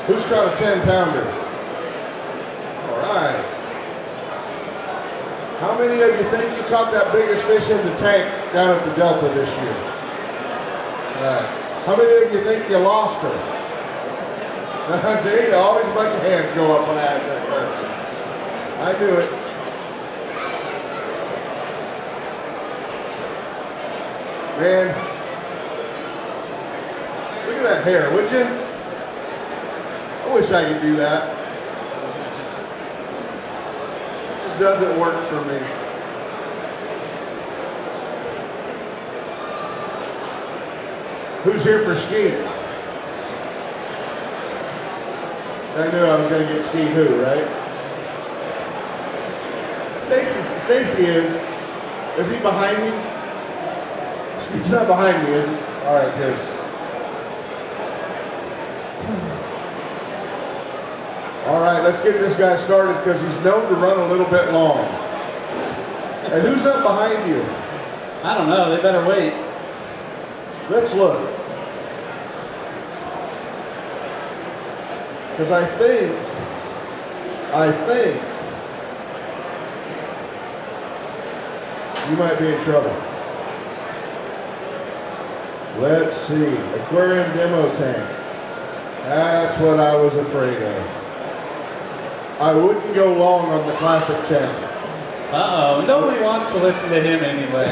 Who's got a 10-pounder? All right. How many of you think you caught that biggest fish in the tank down at the Delta this year? All right. How many of you think you lost her? See, always a bunch of hands go up when I ask that question. I knew it. Man, look at that hair, would you? I wish I could do that. It just doesn't work for me. Who's here for ski? I knew I was going to get ski who, right? Stacy is he behind me? He's not behind me, is he? All right, good. All right, let's get this guy started because he's known to run a little bit long. And who's up behind you? I don't know, they better wait. Let's look. Because I think you might be in trouble. Let's see, aquarium demo tank. That's what I was afraid of. I wouldn't go long on the classic channel. Uh-oh, nobody wants to listen to him anyway.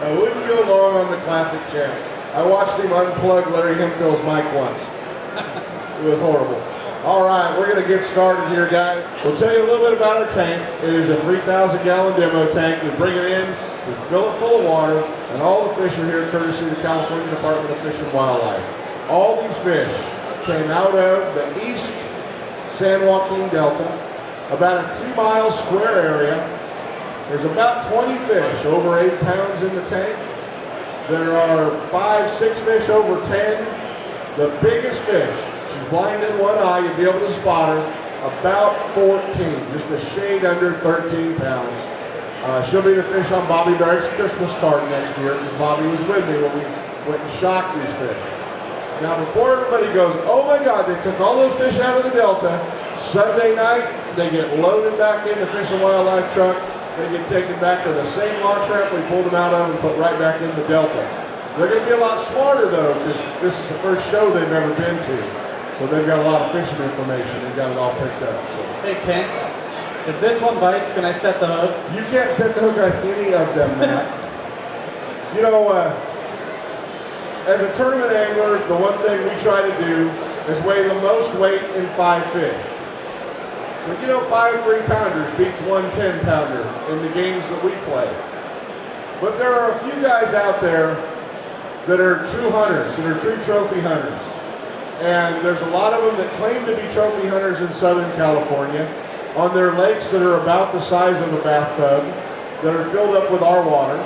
I wouldn't go long on the classic channel. I watched him unplug Larry Hempfield's mic once. It was horrible. All right, we're gonna get started here, guys. We'll tell you a little bit about our tank. It is a 3,000-gallon demo tank. We bring it in, we fill it full of water, and all the fish are here courtesy of the California Department of Fish and Wildlife. All these fish came out of the East San Joaquin Delta, about a 2-mile square area. There's about 20 fish, over 8 pounds in the tank. There are 5, 6 fish over 10. The biggest fish, she's blind in one eye, you'll be able to spot her, about 14, just a shade under 13 pounds. She'll be the fish on Bobby Barrett's Christmas card next year, because Bobby was with me when we went and shocked these fish. Now before everybody goes, oh my God, they took all those fish out of the Delta, Sunday night, they get loaded back in the Fish and Wildlife truck, they get taken back to the same launch ramp we pulled them out of and put right back in the Delta. They're going to be a lot smarter though, because this is the first show they've ever been to. So they've got a lot of fishing information, they've got it all picked up. So. Hey Ken, if this one bites, can I set the hook? You can't set the hook on any of them, Matt. You know, as a tournament angler, the one thing we try to do is weigh the most weight in 5 fish. So you know 5 3-pounders beats 1 10-pounder in the games that we play. But there are a few guys out there that are true hunters, that are true trophy hunters. And there's a lot of them that claim to be trophy hunters in Southern California on their lakes that are about the size of a bathtub, that are filled up with our water.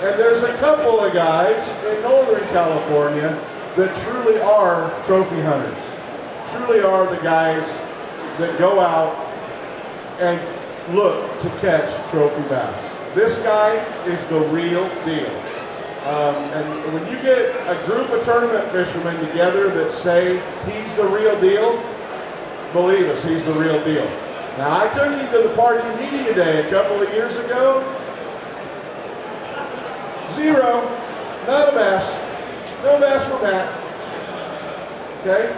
And there's a couple of guys in Northern California that truly are trophy hunters. Truly are the guys that go out and look to catch trophy bass. This guy is the real deal. And when you get a group of tournament fishermen together that say he's the real deal, believe us, he's the real deal. Now I took him to the Party Media Day a couple of years ago. 0, not a bass. No bass for Matt. Okay?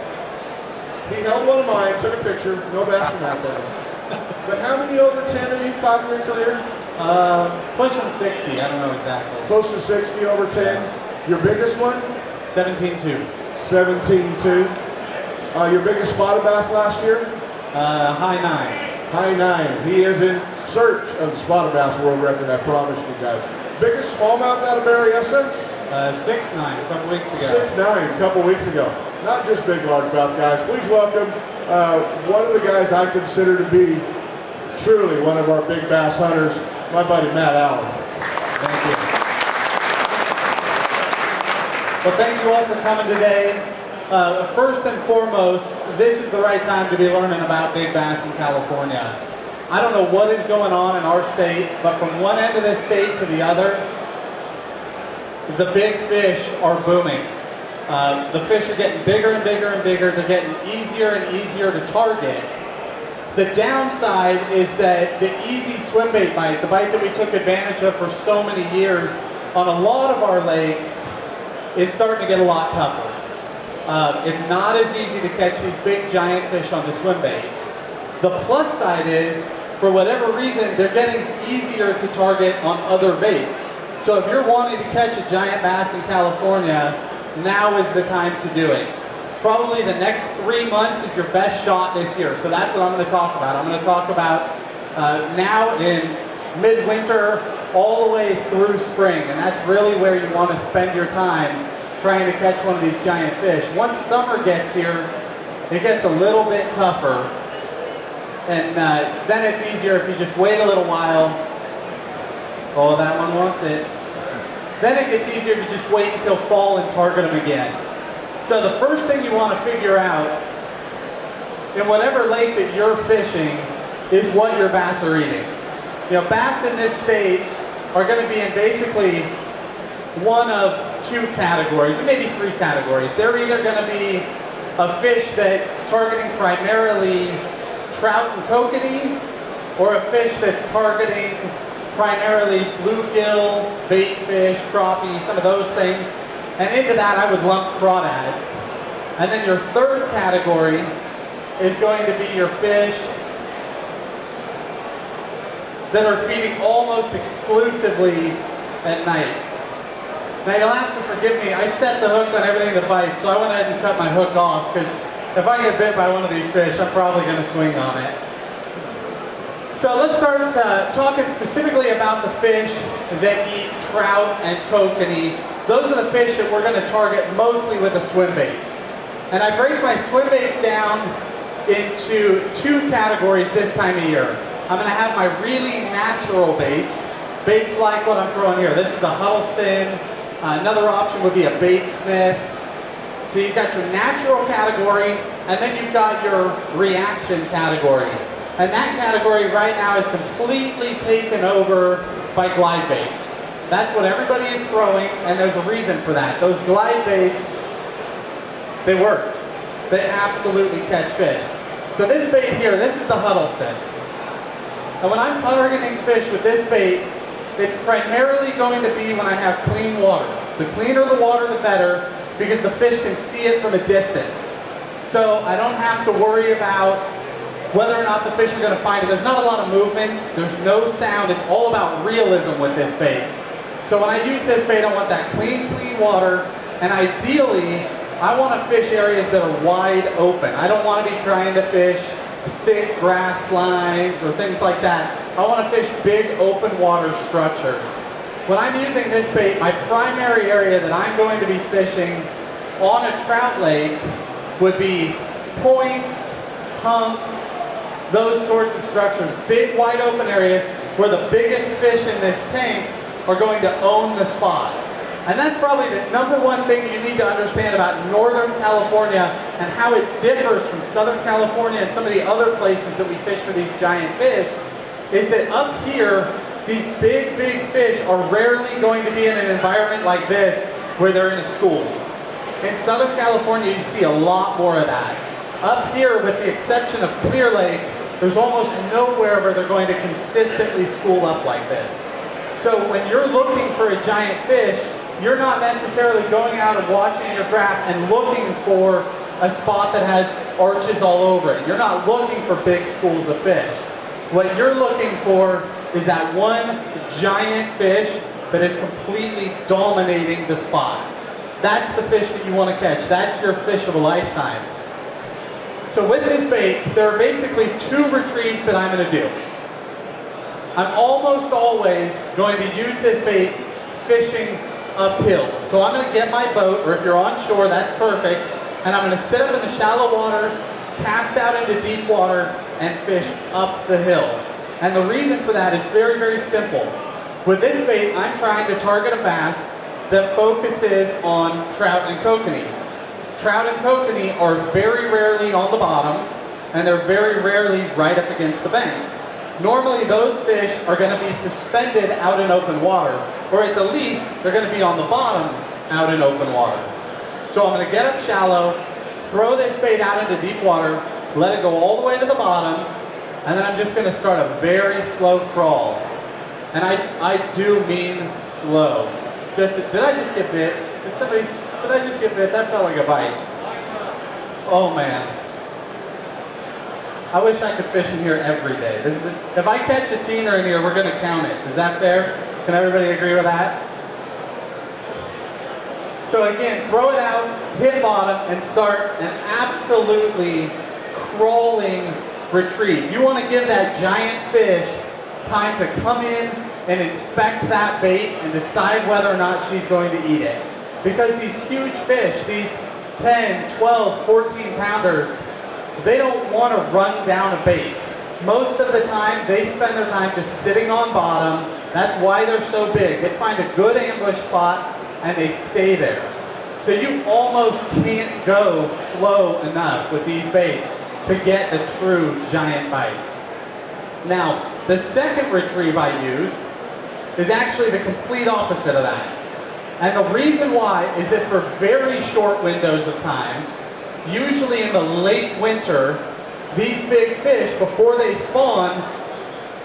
He held one of mine, took a picture, no bass for Matt there. But how many over 10 have you caught in your career? Pushing 60, I don't know exactly. Close to 60 over 10. Yeah. Your biggest one? 17.2. 17.2. Your biggest spotted bass last year? High 9. High 9. He is in search of the spotted bass world record, I promise you guys. Biggest smallmouth out of Berryessa? 6'9", a couple weeks ago. 6'9", a couple weeks ago. Not just big largemouth guys. Please welcome one of the guys I consider to be truly one of our big bass hunters, my buddy Matt Allen. Thank you. Well, thank you all for coming today. First and foremost, this is the right time to be learning about big bass in California. I don't know what is going on in our state, but from one end of the state to the other, the big fish are booming. The fish are getting bigger and bigger and bigger. They're getting easier and easier to target. The downside is that the easy swim bait bite, the bite that we took advantage of for so many years on a lot of our lakes, is starting to get a lot tougher. It's not as easy to catch these big giant fish on the swim bait. The plus side is, for whatever reason, they're getting easier to target on other baits. So if you're wanting to catch a giant bass in California, now is the time to do it. Probably the next 3 months is your best shot this year. So that's what I'm going to talk about. I'm going to talk about now in midwinter all the way through spring. And that's really where you want to spend your time trying to catch one of these giant fish. Once summer gets here, it gets a little bit tougher. And then it's easier if you just wait a little while. Oh, that one wants it. Then it gets easier if you just wait until fall and target them again. So the first thing you want to figure out in whatever lake that you're fishing is what your bass are eating. You know, bass in this state are going to be in basically one of two categories, or maybe three categories. They're either going to be a fish that's targeting primarily trout and kokanee, or a fish that's targeting primarily bluegill, bait fish, crappie, some of those things. And into that I would lump crawdads. And then your third category is going to be your fish that are feeding almost exclusively at night. Now you'll have to forgive me, I set the hook on everything that bites, so I went ahead and cut my hook off, because if I get bit by one of these fish, I'm probably going to swing on it. So let's start talking specifically about the fish that eat trout and kokanee. Those are the fish that we're going to target mostly with a swim bait. And I break my swim baits down into two categories this time of year. I'm going to have my really natural baits, baits like what I'm throwing here. This is a Huddleston. Another option would be a bait smith. So you've got your natural category, and then you've got your reaction category. And that category right now is completely taken over by glide baits. That's what everybody is throwing, and there's a reason for that. Those glide baits, they work. They absolutely catch fish. So this bait here, this is the Huddleston. And when I'm targeting fish with this bait, it's primarily going to be when I have clean water. The cleaner the water, the better, because the fish can see it from a distance. So I don't have to worry about whether or not the fish are going to find it. There's not a lot of movement. There's no sound. It's all about realism with this bait. So when I use this bait, I want that clean water, and ideally, I want to fish areas that are wide open. I don't want to be trying to fish thick grass lines or things like that. I want to fish big open water structures. When I'm using this bait, my primary area that I'm going to be fishing on a trout lake would be points, humps, those sorts of structures. Big wide open areas where the biggest fish in this tank are going to own the spot. And that's probably the number one thing you need to understand about Northern California and how it differs from Southern California and some of the other places that we fish for these giant fish, is that up here, these big fish are rarely going to be in an environment like this where they're in a school. In Southern California, you see a lot more of that. Up here, with the exception of Clear Lake, there's almost nowhere where they're going to consistently school up like this. So when you're looking for a giant fish, you're not necessarily going out and watching your graph and looking for a spot that has arches all over it. You're not looking for big schools of fish. What you're looking for is that one giant fish that is completely dominating the spot. That's the fish that you want to catch. That's your fish of a lifetime. So with this bait, there are basically two retrieves that I'm going to do. I'm almost always going to use this bait fishing uphill. So I'm going to get my boat, or if you're on shore, that's perfect, and I'm going to sit up in the shallow waters, cast out into deep water, and fish up the hill. And the reason for that is very simple. With this bait, I'm trying to target a bass that focuses on trout and kokanee. Trout and kokanee are very rarely on the bottom, and they're very rarely right up against the bank. Normally those fish are going to be suspended out in open water, or at the least, they're going to be on the bottom out in open water. So I'm gonna get up shallow, throw this bait out into deep water, let it go all the way to the bottom, and then I'm just gonna start a very slow crawl. And I do mean slow. Did I just get bit? Did I just get bit? That felt like a bite. Oh man. I wish I could fish in here every day. If I catch a teener in here, we're gonna count it. Is that fair? Can everybody agree with that? So again, throw it out, hit bottom, and start an absolutely crawling retrieve. You want to give that giant fish time to come in and inspect that bait and decide whether or not she's going to eat it. Because these huge fish, these 10, 12, 14 pounders, they don't want to run down a bait. Most of the time, they spend their time just sitting on bottom. That's why they're so big. They find a good ambush spot and they stay there. So you almost can't go slow enough with these baits to get the true giant bites. Now, the second retrieve I use is actually the complete opposite of that. And the reason why is that for very short windows of time, usually in the late winter, these big fish, before they spawn,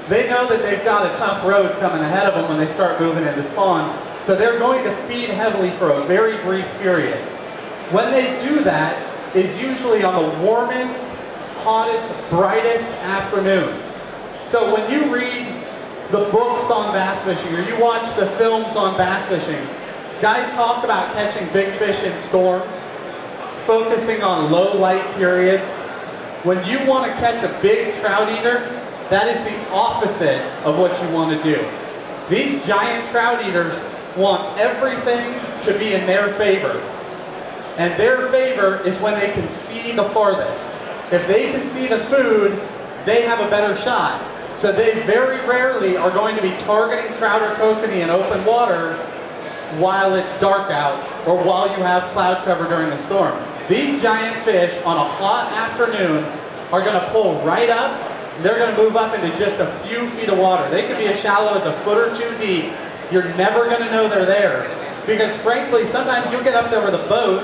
they know that they've got a tough road coming ahead of them when they start moving into spawn. So they're going to feed heavily for a very brief period. When they do that is usually on the warmest, hottest, brightest afternoons. So when you read the books on bass fishing or you watch the films on bass fishing, guys talk about catching big fish in storms, focusing on low light periods. When you want to catch a big trout eater, that is the opposite of what you want to do. These giant trout eaters want everything to be in their favor. And their favor is when they can see the farthest. If they can see the food, they have a better shot. So they very rarely are going to be targeting trout or kokanee in open water while it's dark out or while you have cloud cover during the storm. These giant fish on a hot afternoon are going to pull right up. They're going to move up into just a few feet of water. They could be as shallow as a foot or two deep. You're never going to know they're there. Because frankly, sometimes you'll get up there with a boat,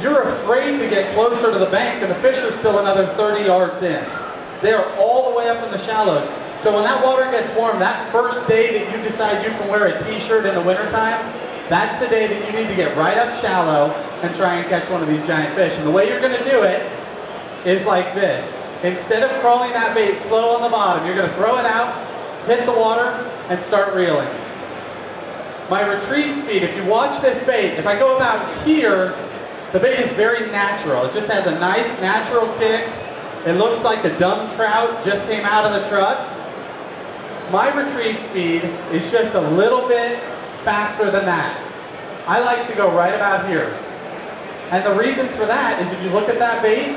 you're afraid to get closer to the bank and the fish are still another 30 yards in. They're all the way up in the shallows. So when that water gets warm, that first day that you decide you can wear a t-shirt in the wintertime, that's the day that you need to get right up shallow and try and catch one of these giant fish. And the way you're going to do it is like this. Instead of crawling that bait slow on the bottom, you're going to throw it out, hit the water, and start reeling. My retrieve speed, if you watch this bait, if I go about here, the bait is very natural. It just has a nice natural kick. It looks like a dumb trout just came out of the truck. My retrieve speed is just a little bit faster than that. I like to go right about here. And the reason for that is if you look at that bait,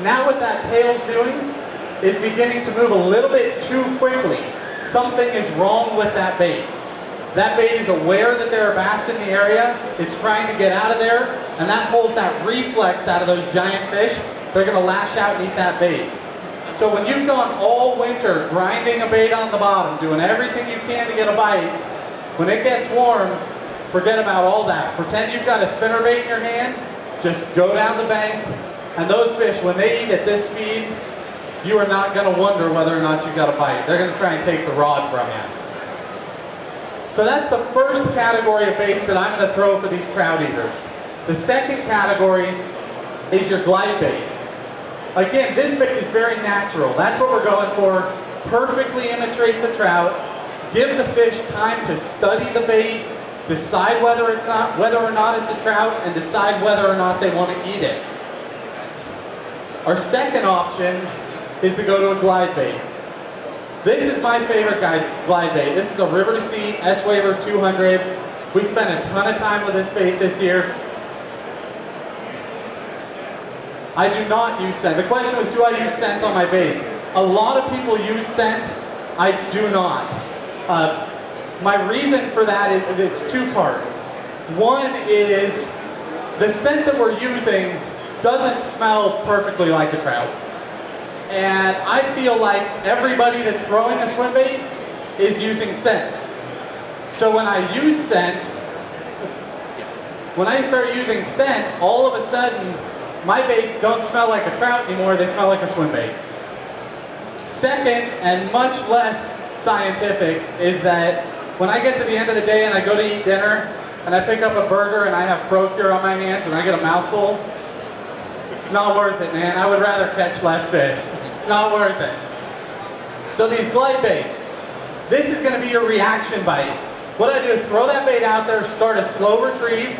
now what that tail's doing is beginning to move a little bit too quickly. Something is wrong with that bait. That bait is aware that there are bass in the area. It's trying to get out of there, and that pulls that reflex out of those giant fish. They're going to lash out and eat that bait. So when you've gone all winter grinding a bait on the bottom, doing everything you can to get a bite, when it gets warm, forget about all that. Pretend you've got a spinnerbait in your hand, just go down the bank, and those fish, when they eat at this speed, you are not going to wonder whether or not you got a bite. They're going to try and take the rod from you. So that's the first category of baits that I'm going to throw for these trout eaters. The second category is your glide bait. Again, this bait is very natural. That's what we're going for. Perfectly imitate the trout. Give the fish time to study the bait, decide whether or not it's a trout, and decide whether or not they want to eat it. Our second option is to go to a glide bait. This is my favorite glide bait. This is a River Sea S-Waver 200. We spent a ton of time with this bait this year. I do not use scent. The question was, do I use scent on my baits? A lot of people use scent. I do not. My reason for that is it's two-part. One is the scent that we're using doesn't smell perfectly like a trout. And I feel like everybody that's throwing a swim bait is using scent. So when I use scent, When I start using scent, all of a sudden, my baits don't smell like a trout anymore, they smell like a swim bait. Second, and much less scientific, is that when I get to the end of the day and I go to eat dinner, and I pick up a burger and I have Procure on my hands and I get a mouthful, it's not worth it, man. I would rather catch less fish. It's not worth it. So these glide baits, this is going to be your reaction bite. What I do is throw that bait out there, start a slow retrieve,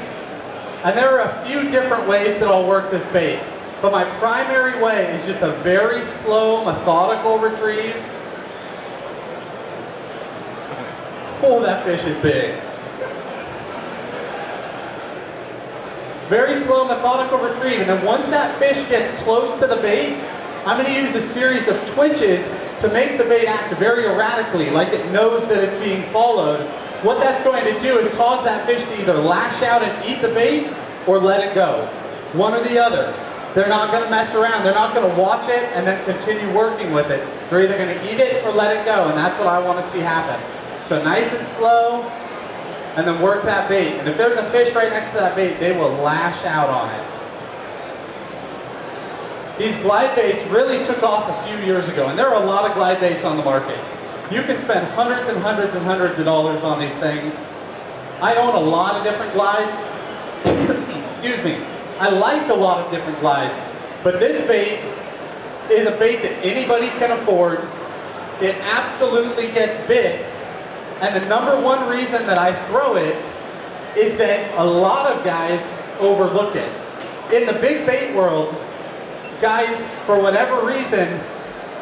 and there are a few different ways that I'll work this bait. But my primary way is just a very slow, methodical retrieve. Oh, that fish is big. Very slow, methodical retrieve, and then once that fish gets close to the bait, I'm going to use a series of twitches to make the bait act very erratically, like it knows that it's being followed. What that's going to do is cause that fish to either lash out and eat the bait, or let it go. One or the other. They're not going to mess around. They're not going to watch it and then continue working with it. They're either going to eat it or let it go, and that's what I want to see happen. So nice and slow, and then work that bait. And if there's a fish right next to that bait, they will lash out on it. These glide baits really took off a few years ago, and there are a lot of glide baits on the market. You can spend hundreds and hundreds and hundreds of dollars on these things. I own a lot of different glides. Excuse me. I like a lot of different glides, but this bait is a bait that anybody can afford. It absolutely gets bit. And the number one reason that I throw it is that a lot of guys overlook it. In the big bait world, guys, for whatever reason,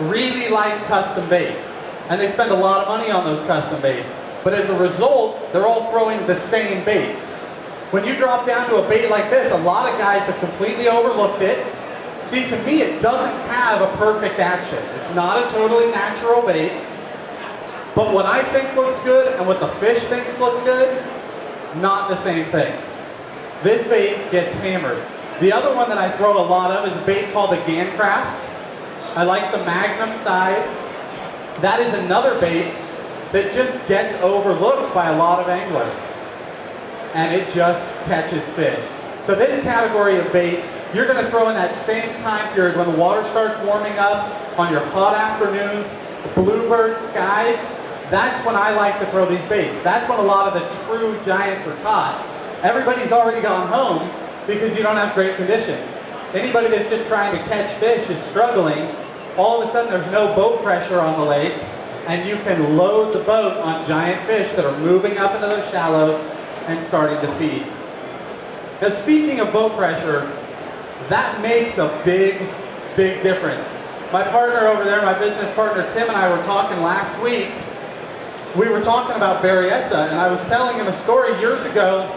really like custom baits. And they spend a lot of money on those custom baits. But as a result, they're all throwing the same baits. When you drop down to a bait like this, a lot of guys have completely overlooked it. See, to me, it doesn't have a perfect action. It's not a totally natural bait. But what I think looks good and what the fish thinks look good, not the same thing. This bait gets hammered. The other one that I throw a lot of is a bait called a Gancraft. I like the Magnum size. That is another bait that just gets overlooked by a lot of anglers. And it just catches fish. So this category of bait, you're going to throw in that same time period when the water starts warming up, on your hot afternoons, bluebird skies. That's when I like to throw these baits. That's when a lot of the true giants are caught. Everybody's already gone home because you don't have great conditions. Anybody that's just trying to catch fish is struggling. All of a sudden there's no boat pressure on the lake, and you can load the boat on giant fish that are moving up into those shallows and starting to feed. Now, speaking of boat pressure, that makes a big, big difference. My partner over there, my business partner Tim, and I were talking last week. We were talking about Berryessa, and I was telling him a story years ago.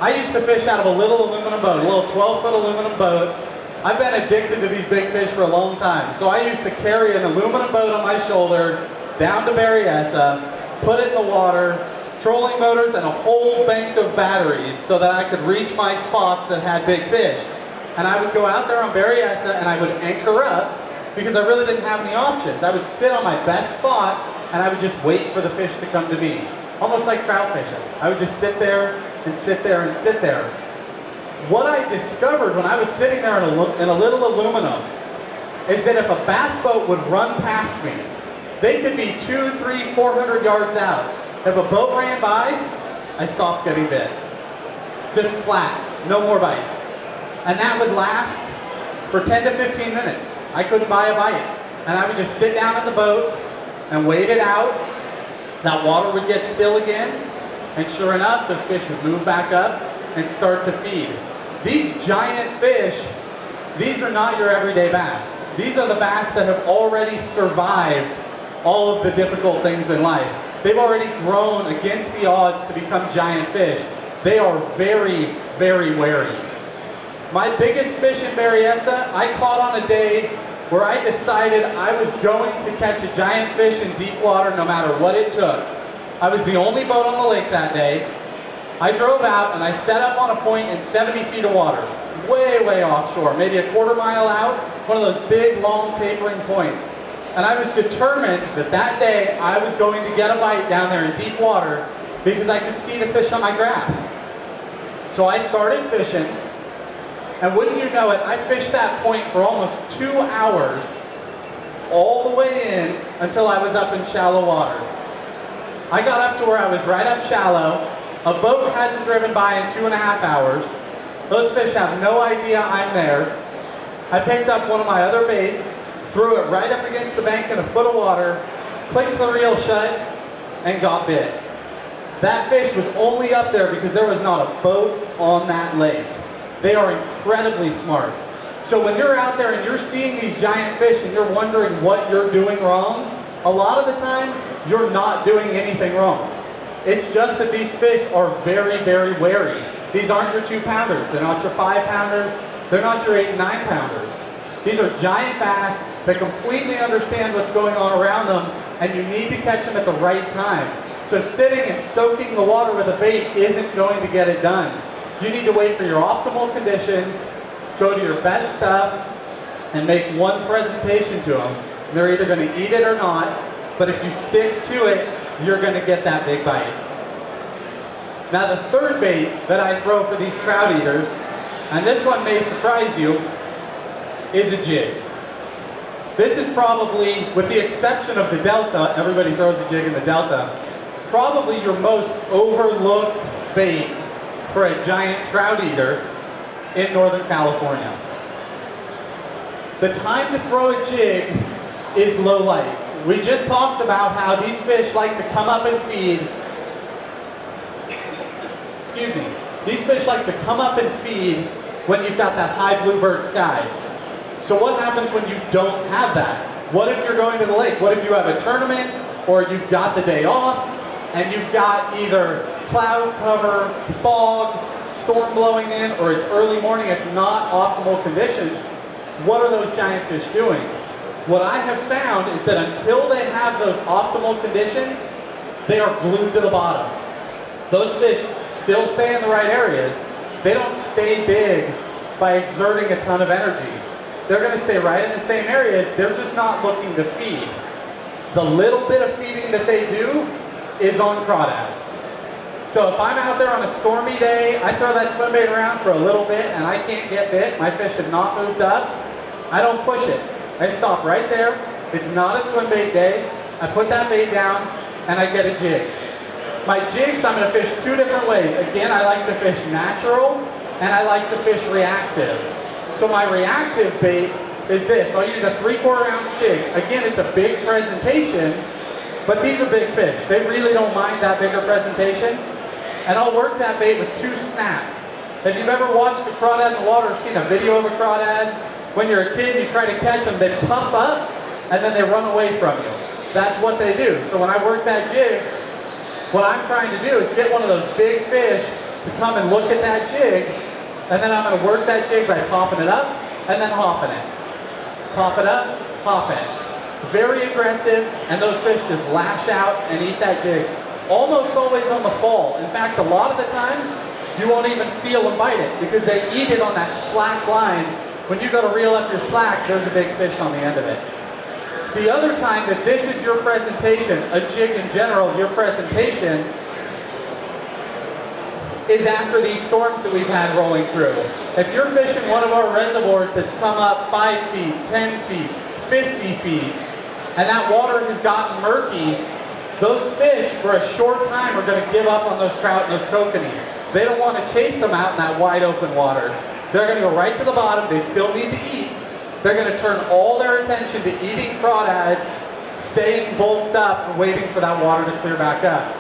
I used to fish out of a little aluminum boat, a little 12-foot aluminum boat. I've been addicted to these big fish for a long time. So I used to carry an aluminum boat on my shoulder down to Berryessa, put it in the water, trolling motors, and a whole bank of batteries so that I could reach my spots that had big fish. And I would go out there on Berryessa and I would anchor up because I really didn't have any options. I would sit on my best spot and I would just wait for the fish to come to me. Almost like trout fishing. I would just sit there and sit there and sit there. What I discovered when I was sitting there in a little aluminum is that if a bass boat would run past me, they could be 200, 300, 400 yards out. If a boat ran by, I stopped getting bit. Just flat, no more bites. And that would last for 10 to 15 minutes. I couldn't buy a bite. And I would just sit down in the boat and wait it out. That water would get still again. And sure enough, those fish would move back up and start to feed. These giant fish, these are not your everyday bass. These are the bass that have already survived all of the difficult things in life. They've already grown against the odds to become giant fish. They are very, very wary. My biggest fish in Berryessa, I caught on a day where I decided I was going to catch a giant fish in deep water no matter what it took. I was the only boat on the lake that day. I drove out and I set up on a point in 70 feet of water, way, way offshore, maybe a quarter mile out, one of those big, long, tapering points. And I was determined that that day I was going to get a bite down there in deep water because I could see the fish on my graph. So I started fishing, and wouldn't you know it, I fished that point for almost 2 hours, all the way in until I was up in shallow water. I got up to where I was right up shallow. A boat hasn't driven by in 2.5 hours. Those fish have no idea I'm there. I picked up one of my other baits, threw it right up against the bank in a foot of water, clicked the reel shut, and got bit. That fish was only up there because there was not a boat on that lake. They are incredibly smart. So when you're out there and you're seeing these giant fish and you're wondering what you're doing wrong, a lot of the time, you're not doing anything wrong. It's just that these fish are very, very wary. These aren't your 2-pounders. They're not your 5-pounders. They're not your 8 and 9-pounders. These are giant bass that completely understand what's going on around them, and you need to catch them at the right time. So sitting and soaking the water with a bait isn't going to get it done. You need to wait for your optimal conditions, go to your best stuff, and make one presentation to them. They're either going to eat it or not, but if you stick to it, you're going to get that big bite. Now the third bait that I throw for these trout eaters, and this one may surprise you, is a jig. This is probably, with the exception of the Delta, everybody throws a jig in the Delta, probably your most overlooked bait for a giant trout eater in Northern California. The time to throw a jig is low light. We just talked about how these fish like to come up and feed. Excuse me. These fish like to come up and feed when you've got that high bluebird sky. So what happens when you don't have that? What if you're going to the lake? What if you have a tournament, or you've got the day off, and you've got either cloud cover, fog, storm blowing in, or it's early morning, it's not optimal conditions? What are those giant fish doing? What I have found is that until they have those optimal conditions, they are glued to the bottom. Those fish still stay in the right areas. They don't stay big by exerting a ton of energy. They're going to stay right in the same areas, they're just not looking to feed. The little bit of feeding that they do is on crawdads. So if I'm out there on a stormy day, I throw that swim bait around for a little bit and I can't get bit, my fish have not moved up, I don't push it. I stop right there, it's not a swim bait day, I put that bait down and I get a jig. My jigs I'm going to fish 2 different ways. Again, I like to fish natural and I like to fish reactive. So my reactive bait is this. I'll use a 3/4 ounce jig. Again, it's a big presentation, but these are big fish. They really don't mind that bigger presentation. And I'll work that bait with 2 snaps. If you've ever watched a crawdad in the water, or seen a video of a crawdad, when you're a kid and you try to catch them, they puff up and then they run away from you. That's what they do. So when I work that jig, what I'm trying to do is get one of those big fish to come and look at that jig, and then I'm going to work that jig by popping it up and then hopping it. Pop it up, hop it. Very aggressive, and those fish just lash out and eat that jig. Almost always on the fall. In fact, a lot of the time, you won't even feel them bite it because they eat it on that slack line. When you go to reel up your slack, there's a big fish on the end of it. The other time that this is your presentation, a jig in general, your presentation, is after these storms that we've had rolling through. If you're fishing one of our reservoirs that's come up 5 feet, 10 feet, 50 feet, and that water has gotten murky, those fish for a short time are going to give up on those trout and those kokanee. They don't want to chase them out in that wide open water. They're going to go right to the bottom. They still need to eat. They're going to turn all their attention to eating crawdads, staying bulked up and waiting for that water to clear back up.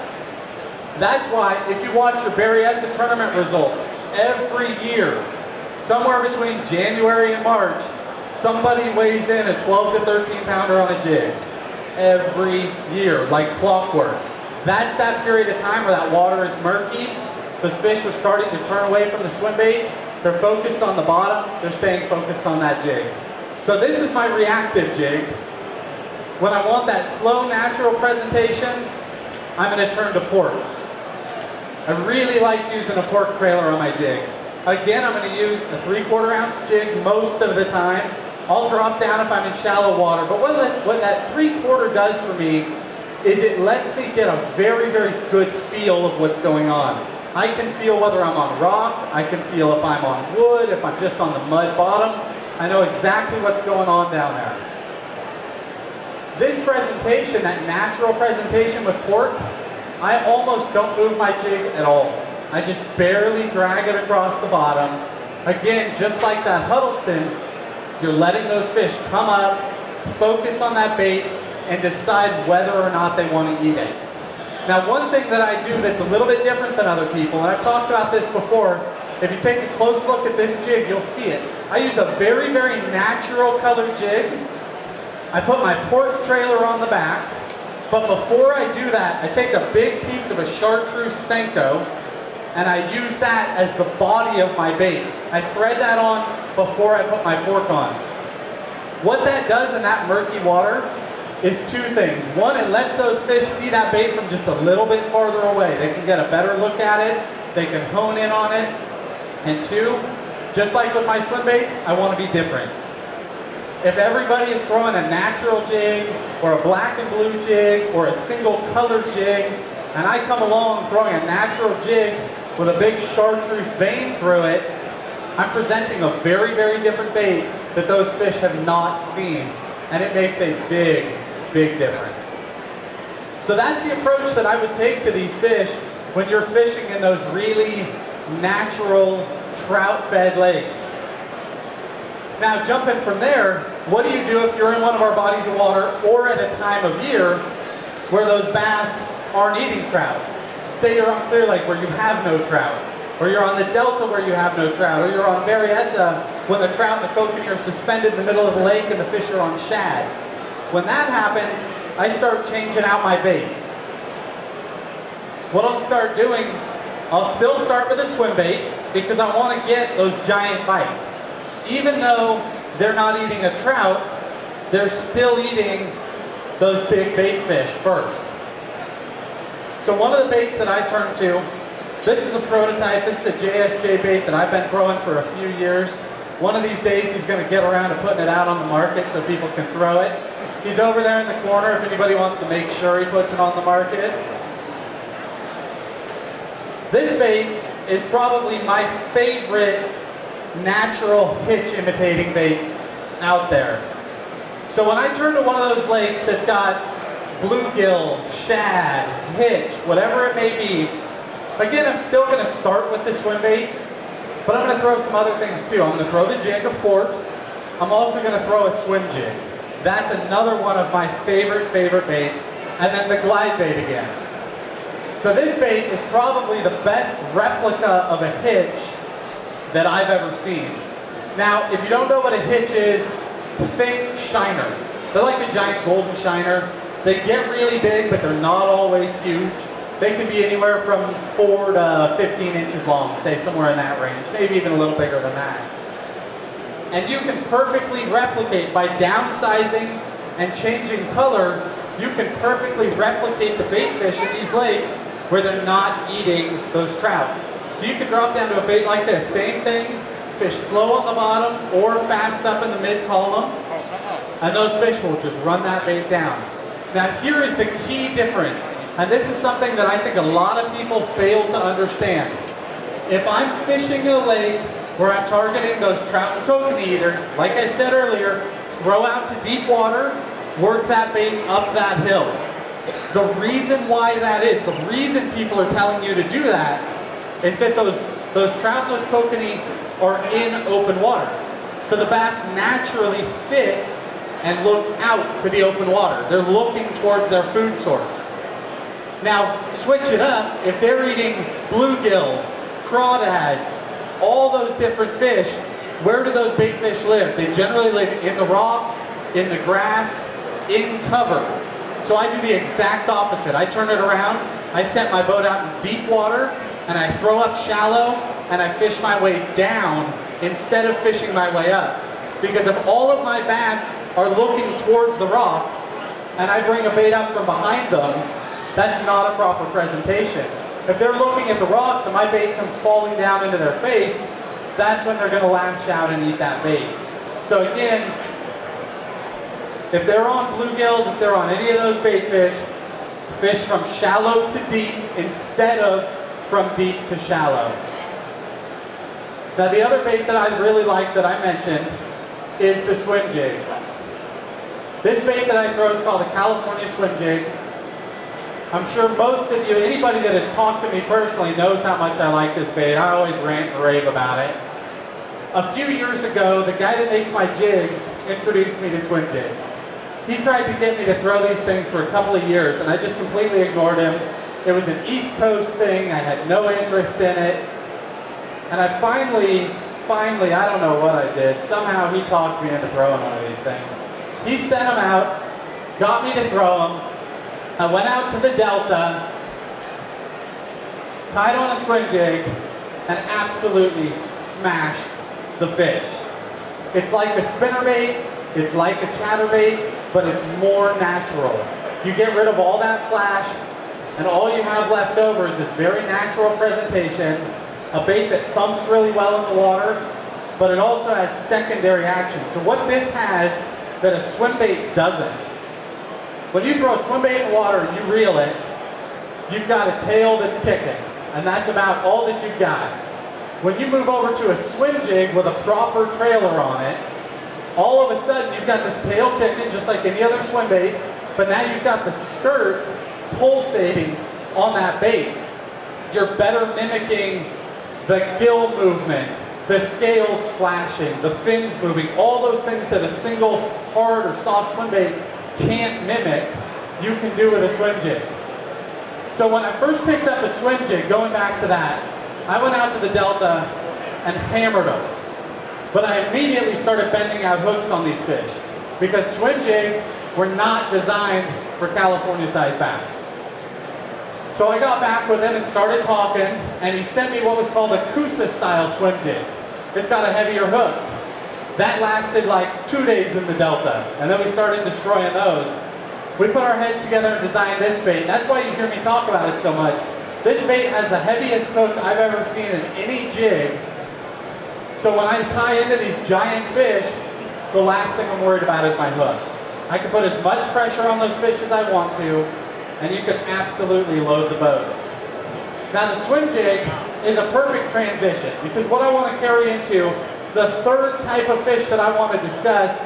That's why if you watch your Berryessa tournament results every year, somewhere between January and March, somebody weighs in a 12 to 13 pounder on a jig. Every year, like clockwork. That's that period of time where that water is murky. Those fish are starting to turn away from the swim bait. They're focused on the bottom. They're staying focused on that jig. So this is my reactive jig. When I want that slow, natural presentation, I'm going to turn to pork. I really like using a pork trailer on my jig. Again, I'm going to use a 3/4 ounce jig most of the time. I'll drop down if I'm in shallow water, but what that 3/4 does for me is it lets me get a very, very good feel of what's going on. I can feel whether I'm on rock, I can feel if I'm on wood, if I'm just on the mud bottom. I know exactly what's going on down there. This presentation, that natural presentation with pork, I almost don't move my jig at all. I just barely drag it across the bottom. Again, just like that Huddleston, you're letting those fish come up, focus on that bait, and decide whether or not they want to eat it. Now, one thing that I do that's a little bit different than other people, and I've talked about this before, if you take a close look at this jig, you'll see it. I use a very, very natural colored jig. I put my pork trailer on the back, but before I do that, I take a big piece of a chartreuse Senko, and I use that as the body of my bait. I thread that on before I put my pork on. What that does in that murky water is two things. One, it lets those fish see that bait from just a little bit farther away. They can get a better look at it, they can hone in on it. And two, just like with my swim baits, I want to be different. If everybody is throwing a natural jig, or a black and blue jig, or a single colored jig, and I come along throwing a natural jig with a big chartreuse vein through it, I'm presenting a very, very different bait that those fish have not seen. And it makes a big, big difference. So that's the approach that I would take to these fish when you're fishing in those really natural trout-fed lakes. Now, jumping from there, what do you do if you're in one of our bodies of water or at a time of year where those bass aren't eating trout? Say you're on Clear Lake where you have no trout, or you're on the Delta where you have no trout, or you're on Berryessa when the trout and the kokanee are suspended in the middle of the lake and the fish are on shad. When that happens, I start changing out my baits. What I'll start doing, I'll still start with a swim bait because I want to get those giant bites. Even though they're not eating a trout, they're still eating those big bait fish first. So one of the baits that I turn to, this is a prototype, this is a JSJ bait that I've been growing for a few years. One of these days he's going to get around to putting it out on the market so people can throw it. He's over there in the corner if anybody wants to make sure he puts it on the market. This bait is probably my favorite natural hitch imitating bait out there. So when I turn to one of those lakes that's got bluegill, shad, hitch, whatever it may be, again, I'm still going to start with the swim bait, but I'm going to throw some other things too. I'm going to throw the jig, of course. I'm also going to throw a swim jig. That's another one of my favorite baits. And then the glide bait again. So this bait is probably the best replica of a hitch that I've ever seen. Now, if you don't know what a hitch is, think shiner. They're like a giant golden shiner. They get really big, but they're not always huge. They can be anywhere from 4 to 15 inches long, say somewhere in that range, maybe even a little bigger than that. And you can perfectly replicate, by downsizing and changing color, you can perfectly replicate the bait fish in these lakes where they're not eating those trout. So you can drop down to a bait like this, same thing, fish slow on the bottom or fast up in the mid-column, and those fish will just run that bait down. Now here is the key difference, and this is something that I think a lot of people fail to understand. If I'm fishing in a lake where I'm targeting those trout and kokanee eaters, like I said earlier, throw out to deep water, work that bait up that hill. The reason why that is, the reason people are telling you to do that, is that those trout and those kokanee are in open water. So the bass naturally sit and look out to the open water. They're looking towards their food source. Now, switch it up. If they're eating bluegill, crawdads, all those different fish, where do those bait fish live? They generally live in the rocks, in the grass, in cover. So I do the exact opposite. I turn it around, I set my boat out in deep water, and I throw up shallow, and I fish my way down instead of fishing my way up. Because if all of my bass are looking towards the rocks, and I bring a bait up from behind them, that's not a proper presentation. If they're looking at the rocks and my bait comes falling down into their face, that's when they're going to lash out and eat that bait. So again, if they're on bluegills, if they're on any of those bait fish, fish from shallow to deep instead of from deep to shallow. Now the other bait that I really like that I mentioned is the Swim Jig. This bait that I throw is called the California Swim Jig. I'm sure most of you, anybody that has talked to me personally knows how much I like this bait. I always rant and rave about it. A few years ago, the guy that makes my jigs introduced me to Swim Jigs. He tried to get me to throw these things for a couple of years, and I just completely ignored him. It was an East Coast thing. I had no interest in it. And I finally, I don't know what I did. Somehow he talked me into throwing one of these things. He sent them out, got me to throw them. I went out to the Delta, tied on a swim jig, and absolutely smashed the fish. It's like a spinnerbait, it's like a chatterbait, but it's more natural. You get rid of all that flash, and all you have left over is this very natural presentation, a bait that thumps really well in the water, but it also has secondary action. So what this has that a swim bait doesn't, when you throw a swim bait in the water and you reel it, you've got a tail that's kicking, and that's about all that you've got. When you move over to a swim jig with a proper trailer on it, all of a sudden you've got this tail kicking just like any other swim bait, but now you've got the skirt pulsating on that bait. You're better mimicking the gill movement, the scales flashing, the fins moving, all those things that a single hard or soft swim bait can't mimic, you can do with a swim jig. So when I first picked up a swim jig, going back to that, I went out to the Delta and hammered them. But I immediately started bending out hooks on these fish because swim jigs were not designed for California-sized bass. So I got back with him and started talking, and he sent me what was called a Coosa-style swim jig. It's got a heavier hook. That lasted like 2 days in the Delta, and then we started destroying those. We put our heads together and designed this bait. That's why you hear me talk about it so much. This bait has the heaviest hook I've ever seen in any jig. So when I tie into these giant fish, the last thing I'm worried about is my hook. I can put as much pressure on those fish as I want to, and you can absolutely load the boat. Now the swim jig is a perfect transition because what I want to carry into the third type of fish that I want to discuss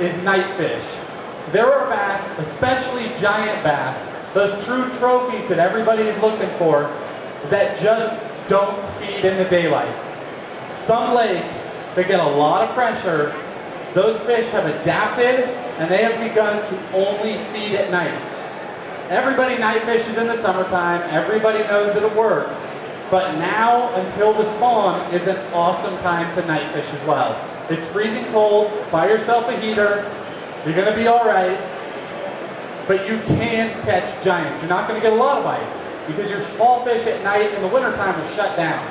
is night fish. There are bass, especially giant bass, those true trophies that everybody is looking for, that just don't feed in the daylight. Some lakes, they get a lot of pressure. Those fish have adapted and they have begun to only feed at night. Everybody night fishes in the summertime. Everybody knows that it works. But now until the spawn is an awesome time to night fish as well. It's freezing cold. Buy yourself a heater. You're going to be all right. But you can catch giants. You're not going to get a lot of bites because your small fish at night in the wintertime are shut down.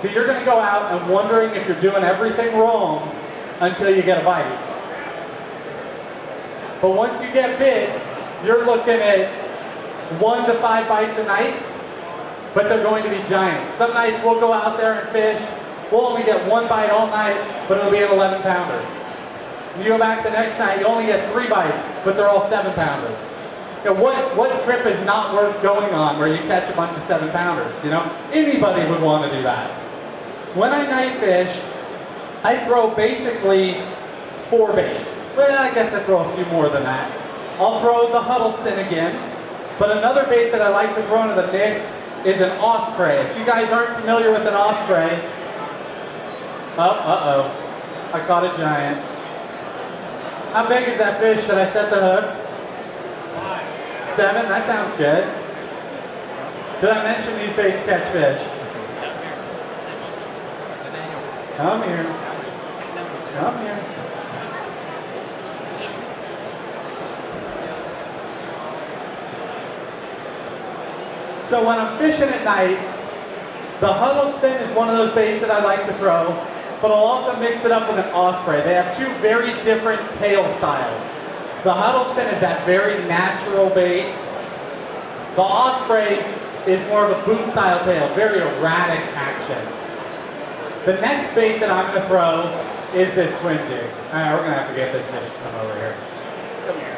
So you're going to go out and wondering if you're doing everything wrong until you get a bite. But once you get bit, you're looking at 1 to 5 bites a night, but they're going to be giants. Some nights we'll go out there and fish. We'll only get 1 bite all night, but it'll be an 11-pounder. You go back the next night, you only get 3 bites, but they're all 7-pounders. You know, what trip is not worth going on where you catch a bunch of 7-pounders? You know, anybody would want to do that. When I night fish, I throw basically 4 baits. Well, I guess I throw a few more than that. I'll throw the Huddleston again, but another bait that I like to throw into the mix is an osprey. If you guys aren't familiar with an osprey, I caught a giant. How big is that fish? Should I set the hook? 7? That sounds good. Did I mention these baits catch fish? Come here. Come here. So when I'm fishing at night, the Huddleston is one of those baits that I like to throw, but I'll also mix it up with an osprey. They have 2 very different tail styles. The Huddleston is that very natural bait. The osprey is more of a boot style tail, very erratic action. The next bait that I'm going to throw is this swim jig. All right, we're going to have to get this fish to come over here. Come here.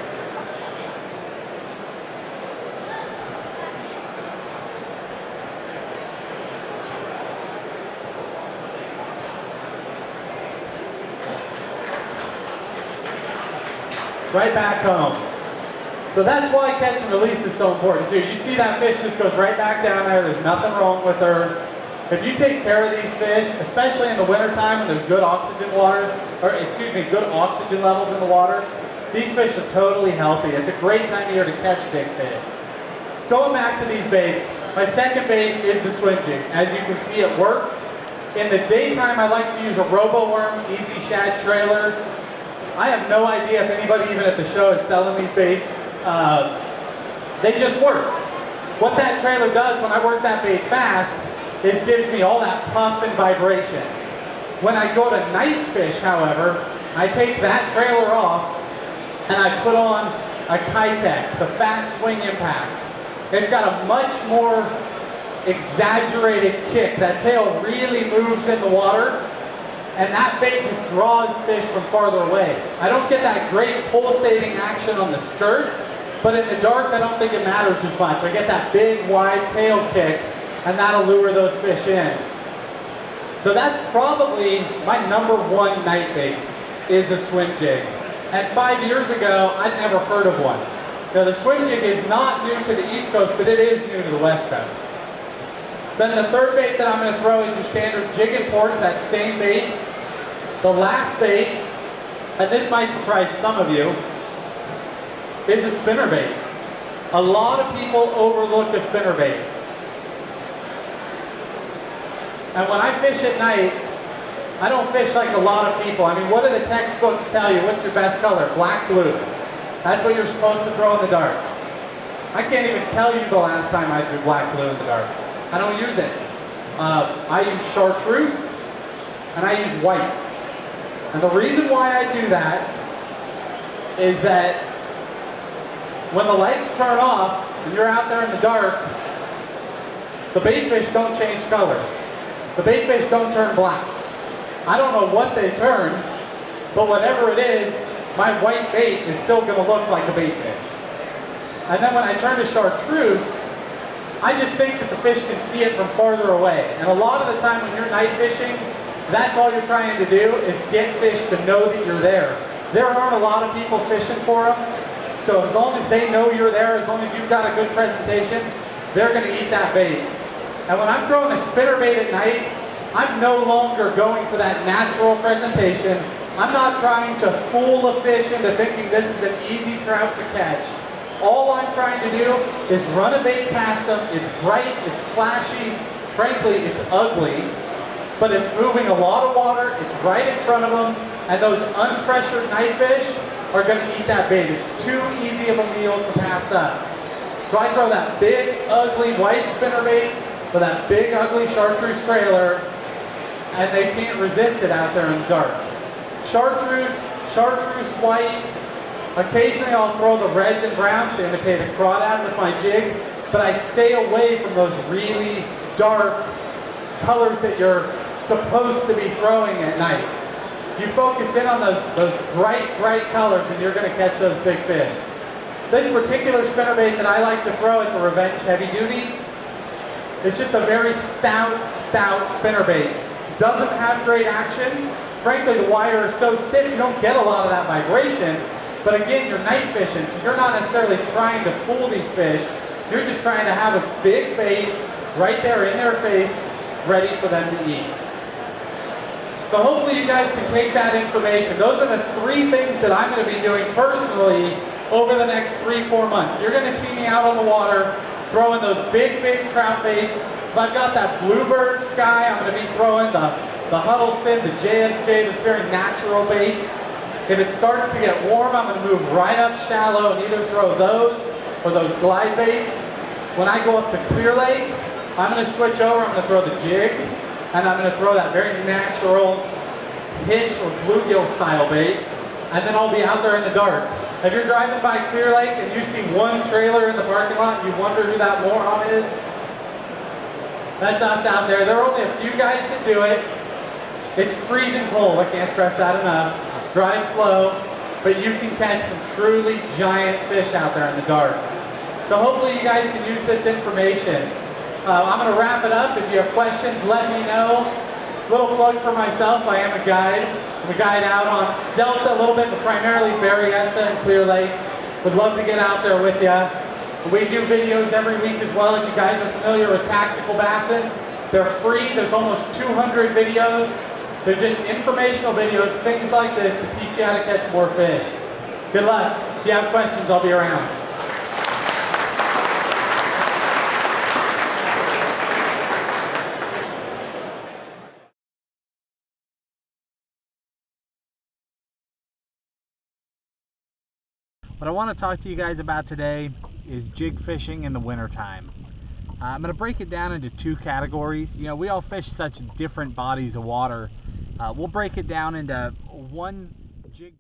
right back home. So that's why catch and release is so important too. You see that fish just goes right back down there. There's nothing wrong with her. If you take care of these fish, especially in the wintertime when there's good oxygen good oxygen levels in the water, these fish are totally healthy. It's a great time of year to catch big fish. Going back to these baits, my second bait is the Swim Jig. As you can see, it works. In the daytime, I like to use a Robo-Worm Easy Shad trailer. I have no idea if anybody even at the show is selling these baits. They just work. What that trailer does when I work that bait fast is gives me all that puff and vibration. When I go to night fish, however, I take that trailer off and I put on a Kitech, the Fat Swing Impact. It's got a much more exaggerated kick. That tail really moves in the water, and that bait just draws fish from farther away. I don't get that great pulsating action on the skirt, but in the dark I don't think it matters as much. I get that big wide tail kick, and that'll lure those fish in. So that's probably my #1 night bait, is a Swim Jig. And 5 years ago, I'd never heard of one. Now the Swim Jig is not new to the East Coast, but it is new to the West Coast. Then the third bait that I'm going to throw is your standard jig and pork, that same bait. The last bait, and this might surprise some of you, is a spinnerbait. A lot of people overlook a spinnerbait. And when I fish at night, I don't fish like a lot of people. I mean, what do the textbooks tell you? What's your best color? Black, blue. That's what you're supposed to throw in the dark. I can't even tell you the last time I threw black, blue in the dark. I don't use it. I use chartreuse and I use white. And the reason why I do that is that when the lights turn off and you're out there in the dark, the bait fish don't change color. The bait fish don't turn black. I don't know what they turn, but whatever it is, my white bait is still going to look like a bait fish. And then when I turn to chartreuse, I just think that the fish can see it from farther away. And a lot of the time when you're night fishing, that's all you're trying to do is get fish to know that you're there. There aren't a lot of people fishing for them, so as long as they know you're there, as long as you've got a good presentation, they're going to eat that bait. And when I'm throwing a spinnerbait at night, I'm no longer going for that natural presentation. I'm not trying to fool a fish into thinking this is an easy trout to catch. All I'm trying to do is run a bait past them. It's bright, it's flashy, frankly, it's ugly, but it's moving a lot of water, it's right in front of them, and those unpressured night fish are going to eat that bait. It's too easy of a meal to pass up. So I throw that big, ugly white spinnerbait with that big, ugly chartreuse trailer, and they can't resist it out there in the dark. Chartreuse white. Occasionally I'll throw the reds and browns to imitate a crawdad with my jig, but I stay away from those really dark colors that you're supposed to be throwing at night. You focus in on those bright colors and you're going to catch those big fish. This particular spinnerbait that I like to throw, it's a Revenge Heavy Duty. It's just a very stout spinnerbait. Doesn't have great action. Frankly, the wire is so stiff you don't get a lot of that vibration. But again, you're night fishing, so you're not necessarily trying to fool these fish. You're just trying to have a big bait right there in their face, ready for them to eat. So hopefully you guys can take that information. Those are the 3 things that I'm going to be doing personally over the next 3-4 months. You're going to see me out on the water throwing those big trout baits. If I've got that bluebird sky, I'm going to be throwing the Huddleston, the JSJ, those very natural baits. If it starts to get warm, I'm going to move right up shallow and either throw those or those glide baits. When I go up to Clear Lake, I'm going to switch over. I'm going to throw the jig, and I'm going to throw that very natural hitch or bluegill style bait, and then I'll be out there in the dark. If you're driving by Clear Lake and you see one trailer in the parking lot and you wonder who that moron is, that's us out there. There are only a few guys that do it. It's freezing cold. I can't stress that enough. Drive slow, but you can catch some truly giant fish out there in the dark. So hopefully you guys can use this information. I'm going to wrap it up. If you have questions, let me know. Little plug for myself, I am a guide. I'm a guide out on Delta a little bit, but primarily Berryessa and Clear Lake. Would love to get out there with you. We do videos every week as well. If you guys are familiar with Tacticalbassin, they're free. There's almost 200 videos. They're just informational videos, things like this to teach you how to catch more fish. Good luck. If you have questions, I'll be around. What I want to talk to you guys about today is jig fishing in the wintertime. I'm going to break it down into two categories. You know, we all fish such different bodies of water. We'll break it down into one jig.